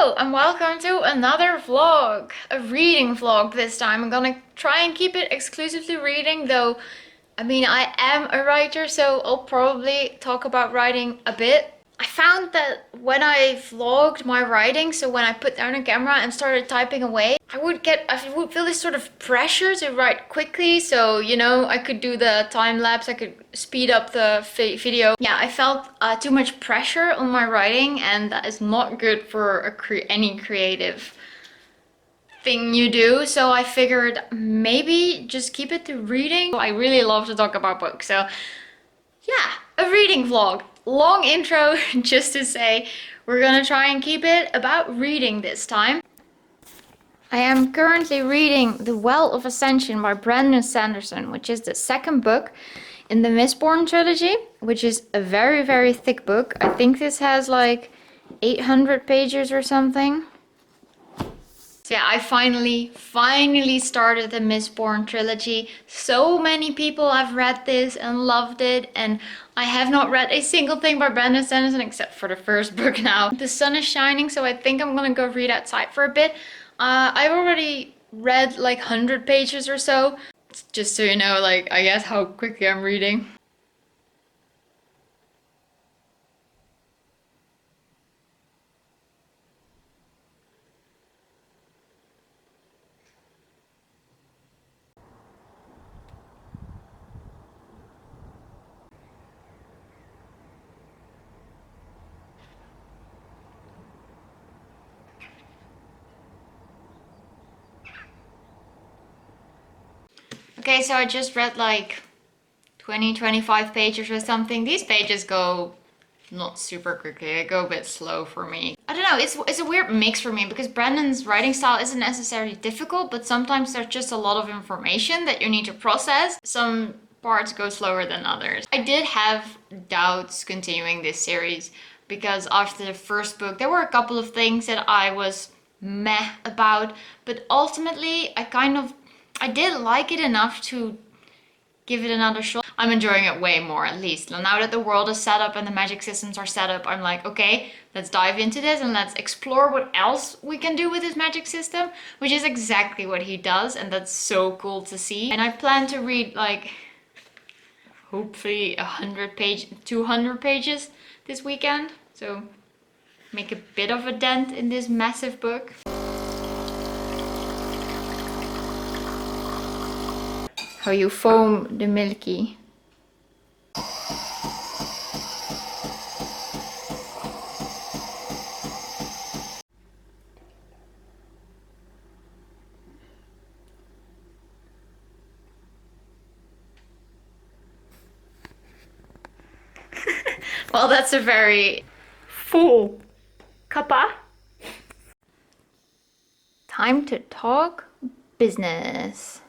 Hello and welcome to another vlog, a reading vlog this time. I'm gonna try and keep it exclusively reading, though I am a writer, so I'll probably talk about writing a bit. I found that when I vlogged my writing, so when I put down a camera and started typing away, I would feel this sort of pressure to write quickly. So, I could do the time lapse, I could speed up the video. Yeah, I felt too much pressure on my writing, and that is not good for any creative thing you do. So I figured maybe just keep it to reading. I really love to talk about books, so yeah, a reading vlog. Long intro just to say we're gonna try and keep it about reading this time. I am currently reading The Well of Ascension by Brandon Sanderson, which is the second book in the Mistborn Trilogy, which is a very, very thick book. I think this has like 800 pages or something. So yeah, I finally started the Mistborn Trilogy. So many people have read this and loved it, and I have not read a single thing by Brandon Sanderson except for the first book now. The sun is shining, so I think I'm gonna go read outside for a bit. I've already read like 100 pages or so, just so you know, like, I guess how quickly I'm reading. Okay, so I just read like 20-25 pages or something. These pages go not super quickly, they go a bit slow for me. I don't know, it's a weird mix for me because Brandon's writing style isn't necessarily difficult, but sometimes there's just a lot of information that you need to process. Some parts go slower than others. I did have doubts continuing this series because after the first book there were a couple of things that I was meh about, but ultimately I did like it enough to give it another shot. I'm enjoying it way more, at least. Now that the world is set up and the magic systems are set up, I'm like, okay, let's dive into this and let's explore what else we can do with this magic system, which is exactly what he does, and that's so cool to see. And I plan to read like hopefully 200 pages this weekend, so make a bit of a dent in this massive book. How you foam the milky. Well, that's a very full cuppa. Time to talk business.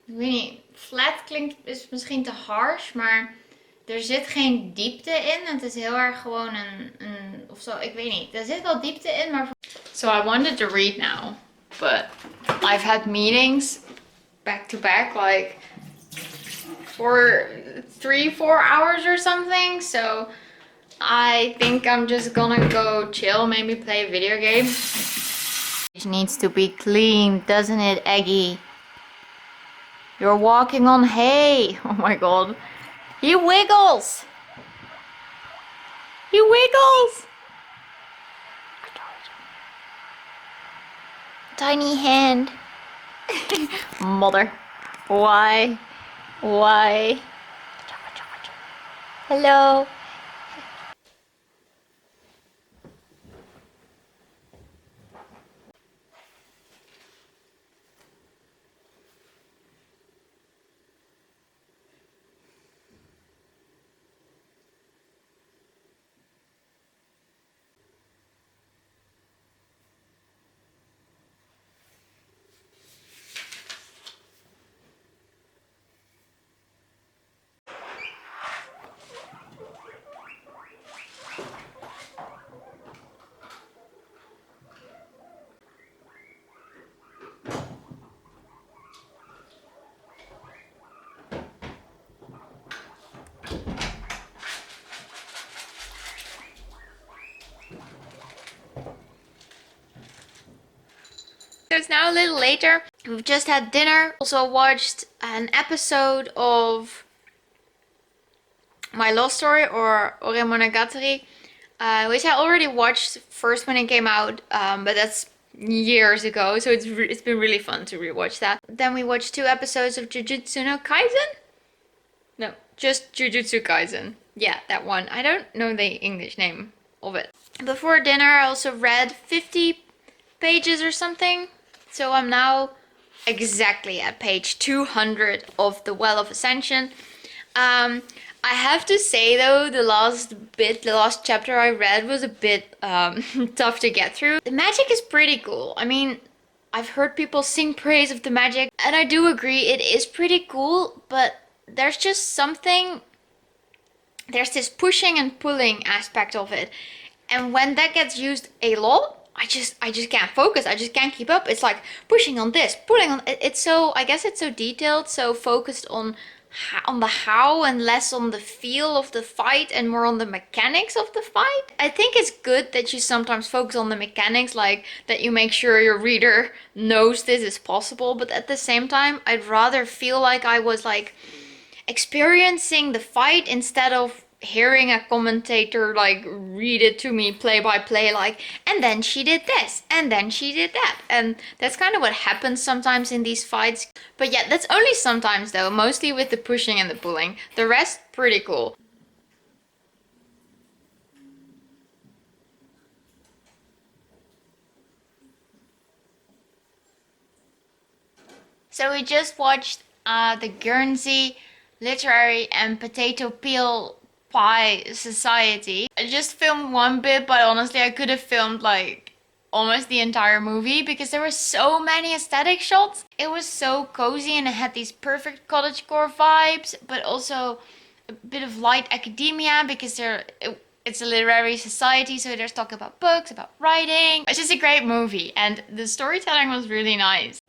Ik weet niet, flat klinkt is misschien te harsh, maar er zit geen diepte in. Het is heel erg gewoon een of zo, ik weet niet. Er zit wel diepte in, maar... So I wanted to read now, but I've had meetings back to back, like for 3-4 hours or something, so I think I'm just gonna go chill, maybe play a video game. It needs to be clean, doesn't it, Eggy? You're walking on hay. Oh my god. He wiggles! He wiggles! Tiny hand. Mother. Why? Why? Hello. So it's now a little later. We've just had dinner. Also watched an episode of My Love Story or Ore Monogatari, which I already watched first when it came out, but that's years ago, so it's been really fun to rewatch that. Then we watched 2 episodes of Jujutsu no Kaisen. No, just Jujutsu Kaisen. Yeah, that one. I don't know the English name of it. Before dinner, I also read 50 pages or something. So I'm now exactly at page 200 of the Well of Ascension. I have to say though, the last chapter I read was a bit tough to get through. The magic is pretty cool. I mean, I've heard people sing praise of the magic, and I do agree it is pretty cool, but there's just something, there's this pushing and pulling aspect of it. And when that gets used a lot, I just can't focus. I just can't keep up. It's like pushing on this, pulling on. It's so, I guess it's so detailed, so focused on the how and less on the feel of the fight and more on the mechanics of the fight. I think it's good that you sometimes focus on the mechanics, like that you make sure your reader knows this is possible, but at the same time, I'd rather feel like I was like experiencing the fight instead of hearing a commentator like read it to me play by play, like, and then she did this and then she did that, and that's kind of what happens sometimes in these fights. But yeah, that's only sometimes though, mostly with the pushing and the pulling. The rest pretty cool. So we just watched the Guernsey Literary and Potato Peel Pie Society. I just filmed one bit, but honestly I could have filmed like almost the entire movie because there were so many aesthetic shots. It was so cozy and it had these perfect cottagecore vibes, but also a bit of light academia because it's a literary society, so there's talk about books, about writing. It's just a great movie and the storytelling was really nice.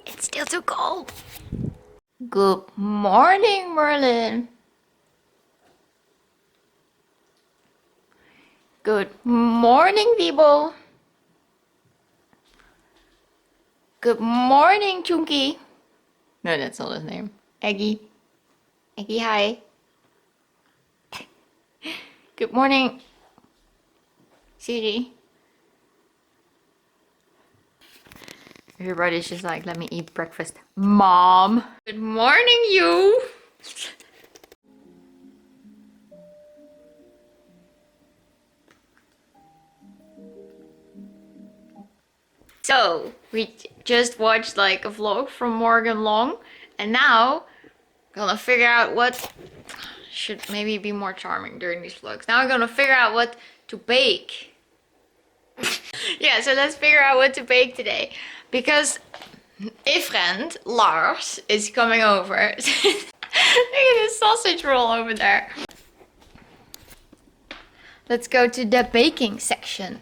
It's still too cold. Good morning, Merlin. Good morning, people. Good morning, Chunky. No, that's not his name. Eggy. Eggy, hi. Good morning, Siri. Everybody's just like, let me eat breakfast. Mom. Good morning, you. So, we just watched like a vlog from Morgan Long, and now gonna figure out what should maybe be more charming during these vlogs. Now I'm gonna figure out what to bake. Yeah, so let's figure out what to bake today. Because a friend, Lars, is coming over. Look at this sausage roll over there. Let's go to the baking section.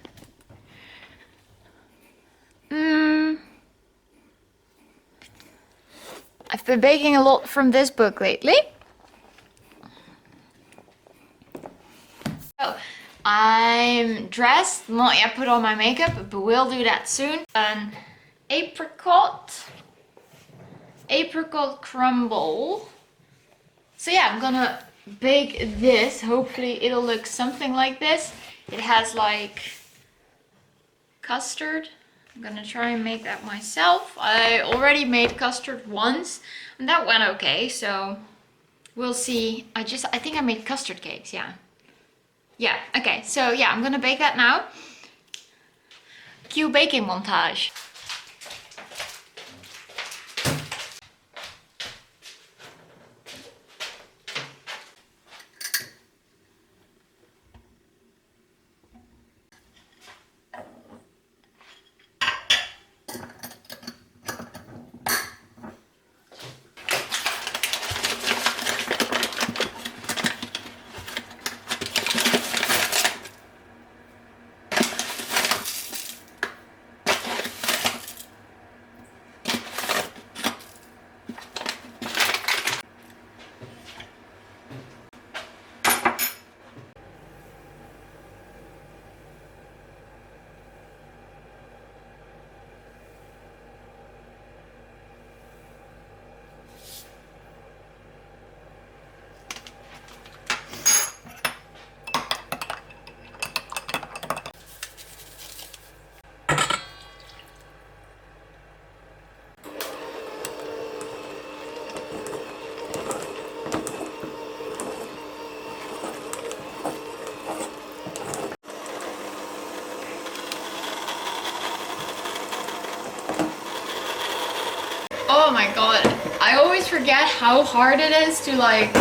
I've been baking a lot from this book lately. So, I'm dressed, not yet put on my makeup, but we'll do that soon. An apricot crumble. So yeah, I'm gonna bake this. Hopefully it'll look something like this. It has like custard. I'm gonna try and make that myself. I already made custard once and that went okay, so we'll see. I think I made custard cakes, yeah. Yeah, okay, so yeah, I'm gonna bake that now. Cue baking montage. my god. I always forget how hard it is to like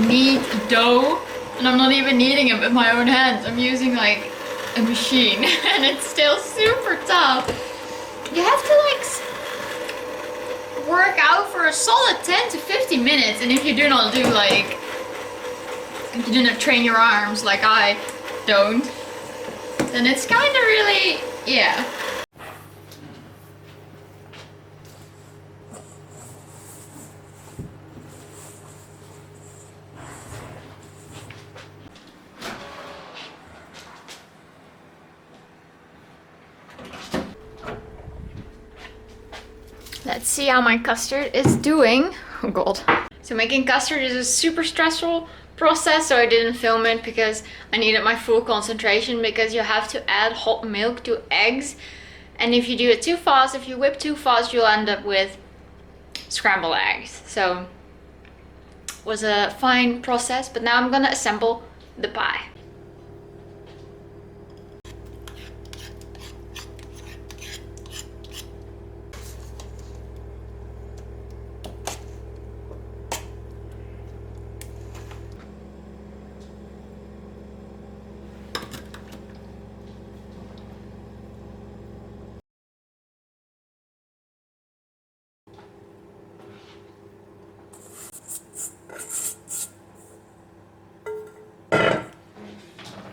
knead dough. And I'm not even kneading it with my own hands. I'm using like a machine and it's still super tough. You have to like work out for a solid 10 to 50 minutes. And if you do not do like, if you do not train your arms like I don't, then it's kind of really, yeah. Let's see how my custard is doing. Oh god. So making custard is a super stressful process, so I didn't film it because I needed my full concentration, because you have to add hot milk to eggs. And if you do it too fast, if you whip too fast, you'll end up with scrambled eggs. So it was a fine process, but now I'm gonna assemble the pie.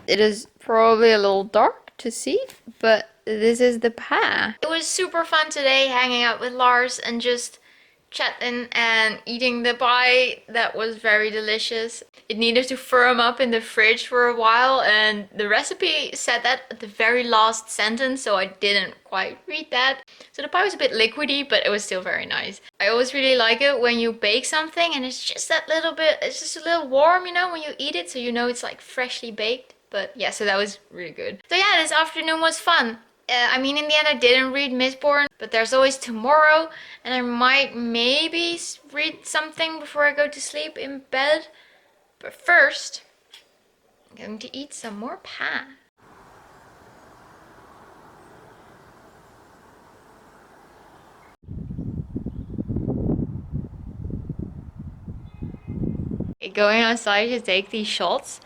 It is probably a little dark to see, but this is the pie. It was super fun today hanging out with Lars and just chatting and eating the pie. That was very delicious. It needed to firm up in the fridge for a while, and the recipe said that at the very last sentence, so I didn't quite read that. So the pie was a bit liquidy, but it was still very nice. I always really like it when you bake something and it's just that little bit, it's just a little warm, you know, when you eat it, so you know it's like freshly baked. But yeah, so that was really good. So yeah, this afternoon was fun. I mean, in the end, I didn't read Mistborn, but there's always tomorrow, and I might maybe read something before I go to sleep in bed. But first, I'm going to eat some more pie. Going outside to take these shots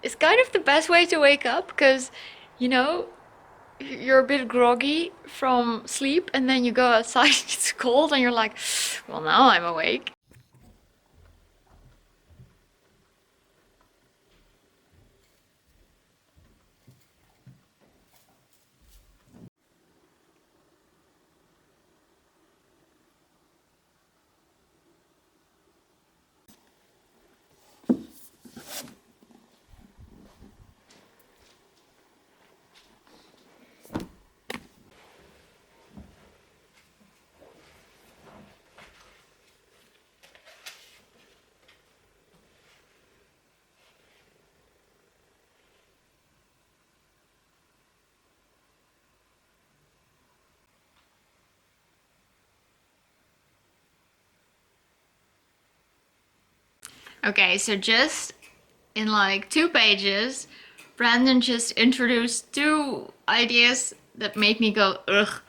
is kind of the best way to wake up, because, you know, you're a bit groggy from sleep and then you go outside, it's cold, and you're like, well, now I'm awake. Okay, so just in like 2 pages, Brandon just introduced 2 ideas that made me go, ugh,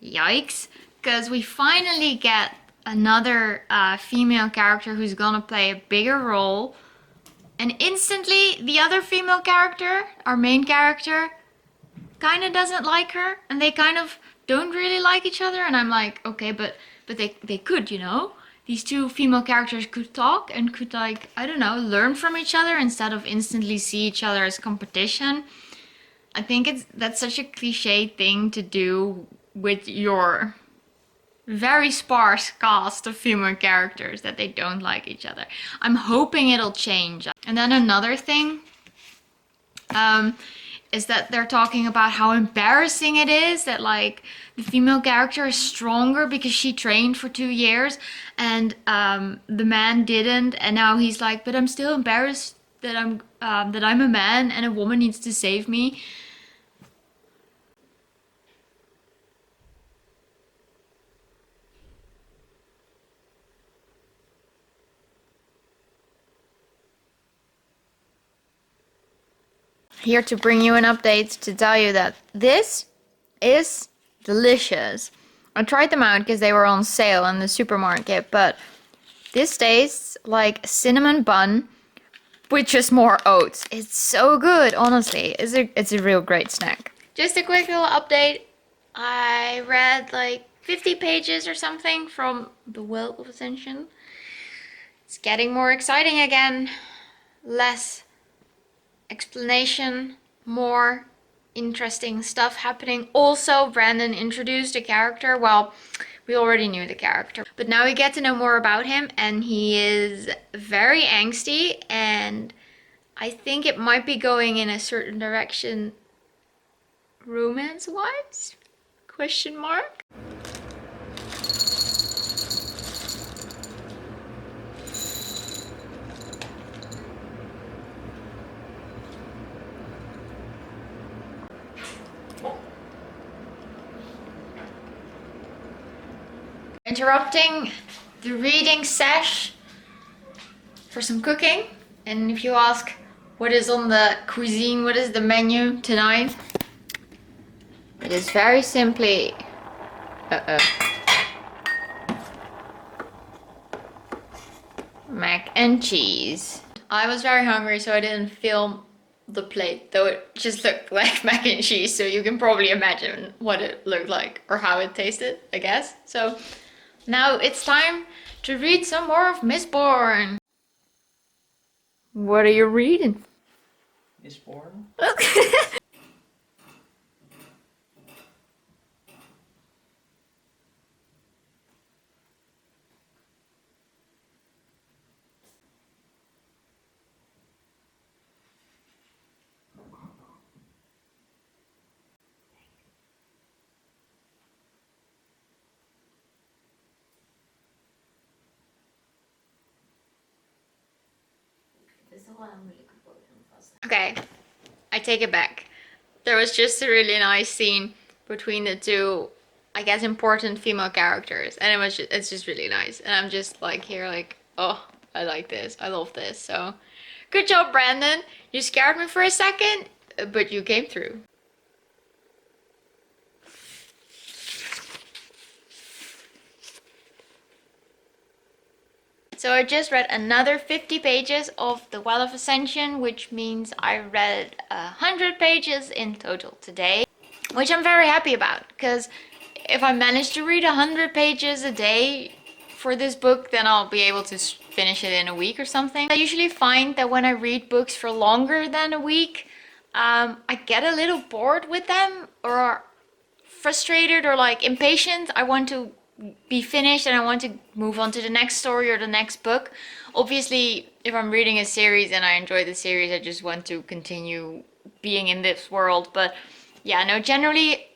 yikes. Because we finally get another female character who's gonna play a bigger role. And instantly, the other female character, our main character, kind of doesn't like her. And they kind of don't really like each other. And I'm like, okay, but they could, you know? These 2 female characters could talk and could, like, I don't know, learn from each other instead of instantly see each other as competition. I think that's such a cliche thing to do with your very sparse cast of female characters, that they don't like each other. I'm hoping it'll change. And then another thing is that they're talking about how embarrassing it is that like the female character is stronger because she trained for 2 years and the man didn't, and now he's like, but I'm still embarrassed that I'm a man and a woman needs to save me. Here to bring you an update to tell you that this is delicious. I tried them out because they were on sale in the supermarket, but this tastes like cinnamon bun with just more oats. It's so good, honestly. It's a real great snack. Just a quick little update. I read like 50 pages or something from the Well of Ascension. It's getting more exciting again. Less explanation, more interesting stuff happening. Also, Brandon introduced a character. Well, we already knew the character, but now we get to know more about him, and he is very angsty, and I think it might be going in a certain direction romance-wise? Question mark? Interrupting the reading sesh for some cooking. And if you ask what is on the cuisine, what is the menu tonight, it is very simply mac and cheese. I was very hungry, so I didn't film the plate, though it just looked like mac and cheese, so you can probably imagine what it looked like or how it tasted, I guess. So now it's time to read some more of Mistborn. What are you reading? Mistborn? Okay, I take it back. There was just a really nice scene between the two, I guess, important female characters, and it's just really nice. And I'm just like here, like, oh, I like this, I love this. So, good job, Brandon. You scared me for a second, but you came through. So I just read another 50 pages of the Well of Ascension, which means I read 100 pages in total today, which I'm very happy about, because if I manage to read 100 pages a day for this book, then I'll be able to finish it in a week or something. I usually find that when I read books for longer than a week, I get a little bored with them, or frustrated, or like impatient. I want to be finished and I want to move on to the next story or the next book. Obviously, if I'm reading a series and I enjoy the series, I just want to continue being in this world. But yeah, no, generally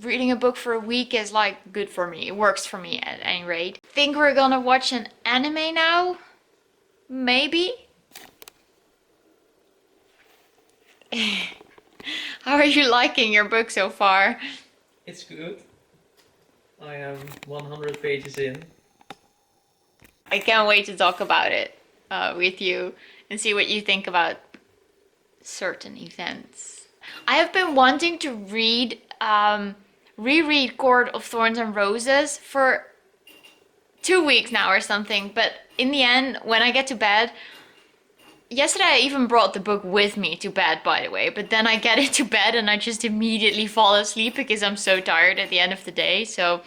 reading a book for a week is like good for me. It works for me at any rate. I think we're gonna watch an anime now. Maybe. How are you liking your book so far? It's good. I am 100 pages in. I can't wait to talk about it with you and see what you think about certain events. I have been wanting to read, reread Court of Thorns and Roses for 2 weeks now or something, but in the end, when I get to bed, yesterday I even brought the book with me to bed, by the way, but then I get into bed and I just immediately fall asleep because I'm so tired at the end of the day. So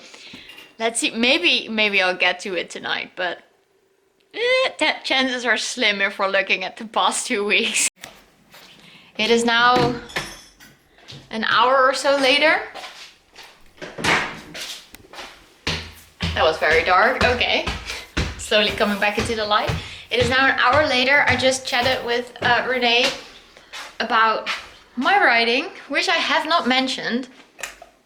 let's see, maybe I'll get to it tonight, but chances are slim if we're looking at the past 2 weeks. It is now an hour or so later. That was very dark. Okay, slowly coming back into the light. It is now an hour later. I just chatted with Renee about my writing, which I have not mentioned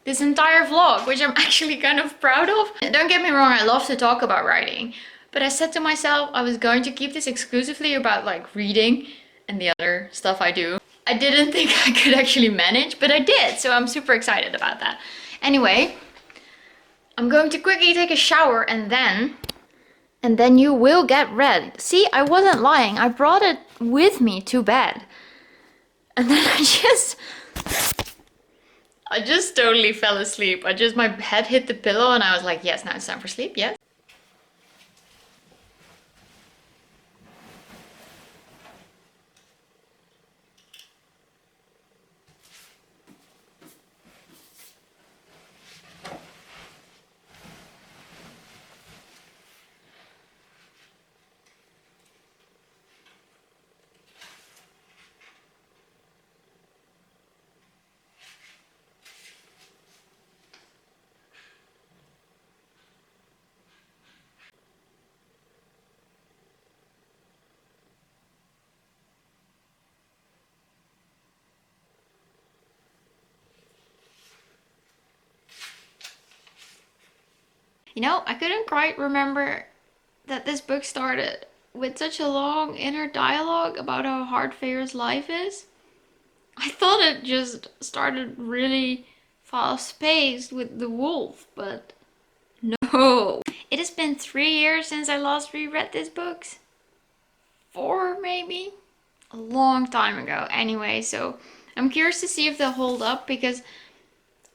this entire vlog, which I'm actually kind of proud of. Don't get me wrong, I love to talk about writing, but I said to myself I was going to keep this exclusively about like reading and the other stuff I do. I didn't think I could actually manage, but I did, so I'm super excited about that. Anyway, I'm going to quickly take a shower and then you will get ready. See, I wasn't lying. I brought it with me to bed. And then I just totally fell asleep. My head hit the pillow and I was like, yes, now it's time for sleep, yes. You know, I couldn't quite remember that this book started with such a long inner dialogue about how hard Feyre's life is. I thought it just started really fast paced with the wolf, but no. It has been 3 years since I last reread these books. 4 maybe? A long time ago anyway, so I'm curious to see if they'll hold up because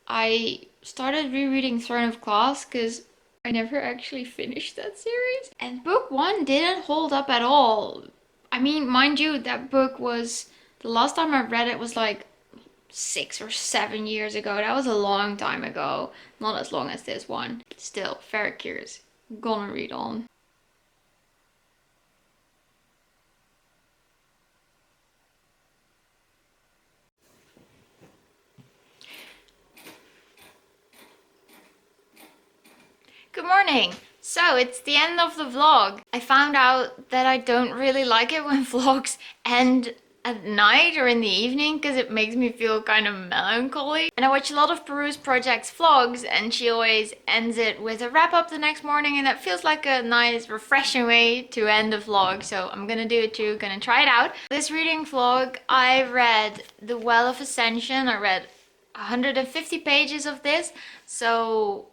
I started rereading Throne of Glass because I never actually finished that series. And book 1 didn't hold up at all. I mean, mind you, that book was, the last time I read it was like 6 or 7 years ago. That was a long time ago. Not as long as this one. Still, very curious. Gonna read on. Good morning! So, it's the end of the vlog. I found out that I don't really like it when vlogs end at night or in the evening because it makes me feel kind of melancholy. And I watch a lot of Peru's Project's vlogs and she always ends it with a wrap up the next morning and that feels like a nice refreshing way to end a vlog. So I'm gonna do it too, gonna try it out. This reading vlog, I read The Well of Ascension. I read 150 pages of this. So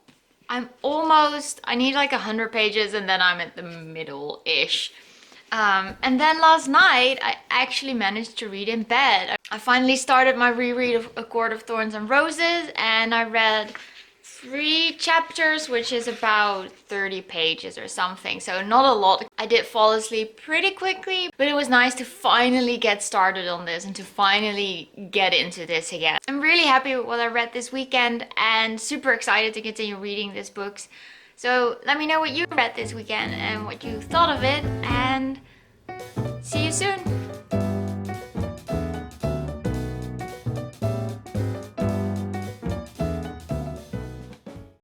I need like 100 pages and then I'm at the middle-ish. And then last night, I actually managed to read in bed. I finally started my reread of A Court of Thorns and Roses and I read 3 chapters, which is about 30 pages or something, so not a lot. I did fall asleep pretty quickly, but it was nice to finally get started on this and to finally get into this again. I'm really happy with what I read this weekend and super excited to continue reading these books. So let me know what you read this weekend and what you thought of it, and see you soon!